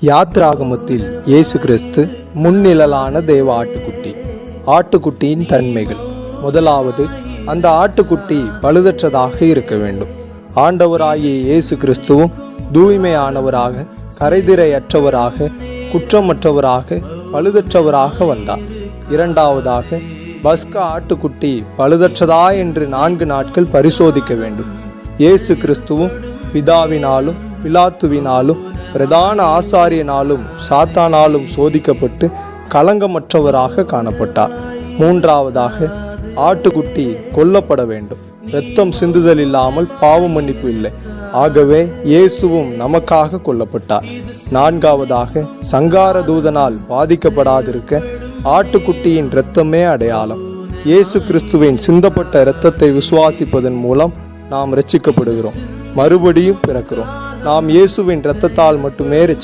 யாத்ராகமத்தில் இயேசு கிறிஸ்து முன்னிழலான தேவ ஆட்டுக்குட்டி. ஆட்டுக்குட்டியின் தன்மைகள். முதலாவது, அந்த ஆட்டுக்குட்டி பழுதற்றதாக இருக்க வேண்டும். ஆண்டவராகிய இயேசு கிறிஸ்துவும் தூய்மையானவராக, கரைதிரையற்றவராக, குற்றமற்றவராக, பழுதற்றவராக வந்தார். இரண்டாவதாக, பஸ்கா ஆட்டுக்குட்டி பழுதற்றதா என்று 4 நாட்கள் பரிசோதிக்க வேண்டும். இயேசு கிறிஸ்துவும் பிதாவினாலும் பிலாத்துவினாலும் பிரதான ஆசாரியனாலும் சாத்தானாலும் சோதிக்கப்பட்டு களங்கமற்றவராக காணப்பட்டார். மூன்றாவதாக, ஆட்டுக்குட்டி கொல்லப்பட வேண்டும். இரத்தம் சிந்துதல் இல்லாமல் பாவ மன்னிப்பு இல்லை. ஆகவே இயேசுவும் நமக்காக கொல்லப்பட்டார். நான்காவதாக, சங்கார தூதனால் பாதிக்கப்படாதிருக்க ஆட்டுக்குட்டியின் இரத்தமே அடையாளம். இயேசு கிறிஸ்துவின் சிந்தப்பட்ட இரத்தத்தை விசுவாசிப்பதன் மூலம் நாம் இரட்சிக்கப்படுகிறோம், மறுபடியும் பிறக்கிறோம். நாம் இயேசுவின் இரத்தத்தால் மட்டுமே இரட்சிக்கப்படுகிறோம்.